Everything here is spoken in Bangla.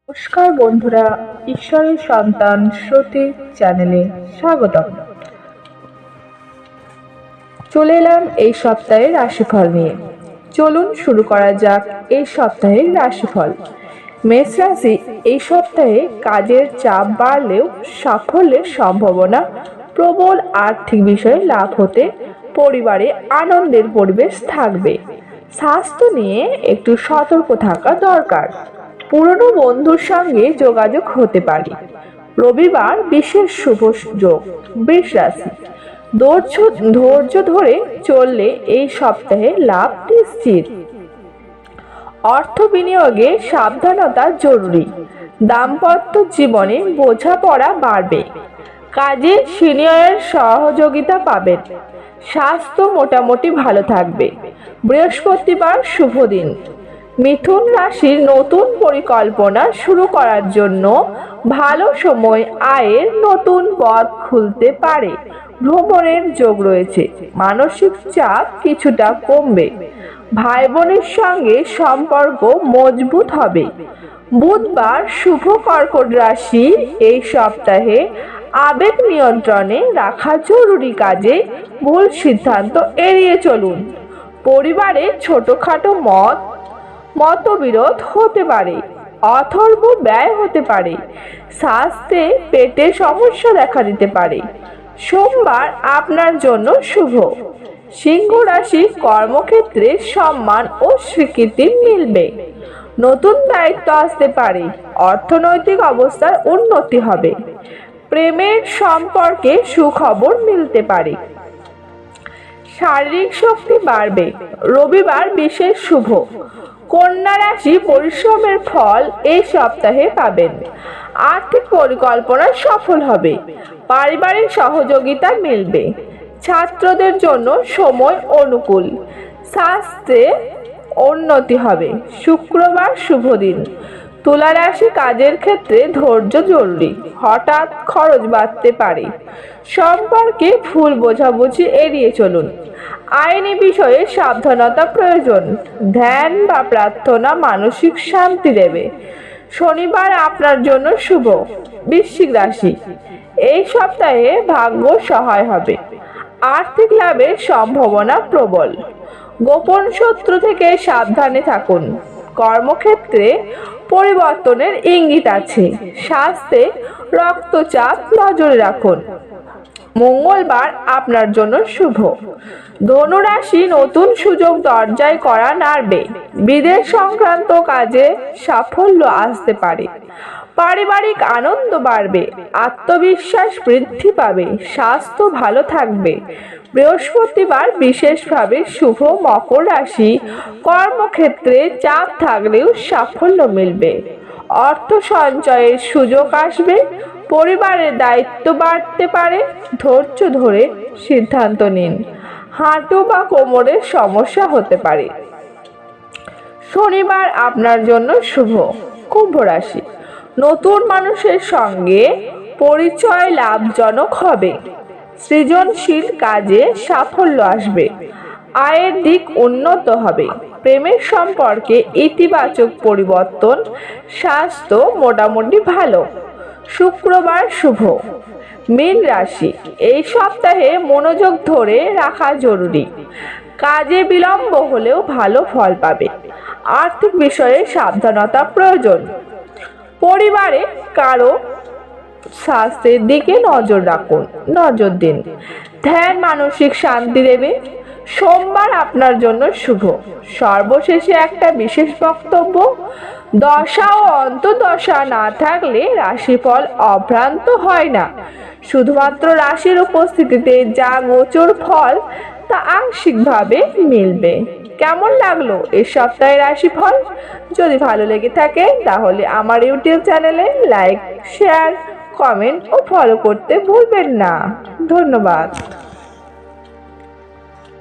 নমস্কার বন্ধুরা, ঈশ্বরের সন্তান শ্রুতি চ্যানেলে স্বাগতম। চলে এলাম এই সপ্তাহের রাশিফল নিয়ে। চলুন শুরু করা যাক এই সপ্তাহের রাশিফল। মেষ রাশি, এই সপ্তাহে কাজের চাপ বাড়লেও সাফল্যের সম্ভাবনা প্রবল। আর্থিক বিষয়ে লাভ হতে পরিবারে আনন্দের পরিবেশ থাকবে। স্বাস্থ্য নিয়ে একটু সতর্ক থাকা দরকার। পুরনো বন্ধুর সঙ্গে যোগাযোগ হতে পারে। রবিবার বিশেষ শুভ যোগ। বৃষ রাশি, ধৈর্য ধরে চললে এই সপ্তাহে লাভ নিশ্চিত। অর্থ বিনিয়োগে সাবধানতা জরুরি। দাম্পত্য জীবনে বোঝাপড়া বাড়বে। কাজে সিনিয়রের সহযোগিতা পাবেন। স্বাস্থ্য মোটামুটি ভালো থাকবে। বৃহস্পতিবার শুভ দিন। মিথুন রাশির নতুন পরিকল্পনা শুরু করার জন্য ভালো সময়। আয়ের নতুন পথ খুলতে পারে। ভ্রমণের যোগ রয়েছে। মানসিক চাপ কিছুটা কমবে। ভাই বোনের সঙ্গে সম্পর্ক মজবুত হবে। বুধবার শুভ কর্কট রাশি, এই সপ্তাহে আবেগ নিয়ন্ত্রণে রাখা জরুরি। কাজে ভুল সিদ্ধান্ত এড়িয়ে চলুন। পরিবারে ছোটখাটো মতবিরোধ হতে পারে। অথর্ব ব্যয় হতে পারে। স্বাস্থ্যে পেটে সমস্যা দেখা দিতে পারে। সোমবার আপনার জন্য শুভ। সিংহ রাশি, কর্মক্ষেত্রে সম্মান ও স্বীকৃতি মিলবে। নতুন দায়িত্ব আসতে পারে। অর্থনৈতিক অবস্থার উন্নতি হবে। প্রেমের সম্পর্কে সুখবর মিলতে পারে। শারীরিক শক্তি বাড়বে। রবিবার বিশেষ শুভ। কন্যা রাশি, পরিশ্রমের ফল এই সপ্তাহে পাবেন। আর্থিক পরিকল্পনা সফল হবে। পারিবারিক সহযোগিতা মিলবে। ছাত্রদের জন্য সময় অনুকূল। স্বাস্থ্যে উন্নতি হবে। শুক্রবার শুভ দিন। তুলা রাশি, কাজের ক্ষেত্রে ধৈর্য জরুরি। হঠাৎ খরচ বাড়তে পারে। সম্পর্কে ভুল বোঝাবুঝি এড়িয়ে চলুন। আইনি বিষয়ে সাবধানতা প্রয়োজন। ধ্যান বা প্রার্থনা মানসিক শান্তি দেবে। শনিবার আপনার জন্য শুভ। বৃশ্চিক রাশি, এই সপ্তাহে ভাগ্য সহায় হবে। আর্থিক লাভের সম্ভাবনা প্রবল। গোপন শত্রু থেকে সাবধানে থাকুন। কর্মক্ষেত্রে পরিবর্তনের ইঙ্গিত আছে। স্বাস্থ্যে রক্তচাপ নজরে রাখুন। মঙ্গলবার আপনার জন্য শুভ। ধনু রাশি, নতুন সুযোগ দরজায় করা নাড়বে। বিদেশ সংক্রান্ত কাজে সাফল্য আসতে পারে। পারিবারিক আনন্দ বাড়বে। আত্মবিশ্বাস বৃদ্ধি পাবে। স্বাস্থ্য ভালো থাকবে। বৃহস্পতিবার বিশেষভাবে শুভ। মকর রাশি, কর্মক্ষেত্রে চাপ থাকলেও সাফল্য মিলবে। অর্থ সঞ্চয়ের সুযোগ আসবে। পরিবারের দায়িত্ব বাড়তে পারে। ধৈর্য ধরে সিদ্ধান্ত নিন। হাঁটু বা কোমরের সমস্যা হতে পারে। শনিবার আপনার জন্য শুভ। কুম্ভ রাশি, নতুন মানুষের সঙ্গে পরিচয় লাভজনক হবে। সৃজনশীল কাজে সাফল্য আসবে। আয়ের দিক উন্নত হবে। প্রেমের সম্পর্কে ইতিবাচক পরিবর্তন। স্বাস্থ্য মোটামুটি ভালো। শুক্রবার শুভ। মীন রাশি, এই সপ্তাহে মনোযোগ ধরে রাখা জরুরি। কাজে বিলম্ব হলেও ভালো ফল পাবে। আর্থিক বিষয়ে সাবধানতা প্রয়োজন। পরিবারে কারো স্বাস্থ্যের দিকে নজর দিন। ধ্যান মানসিক শান্তি দেবে। সোমবার আপনার জন্য শুভ। সর্বশেষে একটা বিশেষ বক্তব্য। দশা ও অন্তর্দশা না থাকলে রাশিফল অভ্রান্ত হয় না। শুধুমাত্র রাশির উপস্থিতিতে যা গোচর ফল তা আংশিকভাবে মিলবে। কেমন লাগলো এই সপ্তাহের রাশিফল? যদি ভালো লেগে থাকে তাহলে আমার ইউটিউব চ্যানেলে লাইক, শেয়ার, কমেন্ট ও ফলো করতে ভুলবেন না। ধন্যবাদ।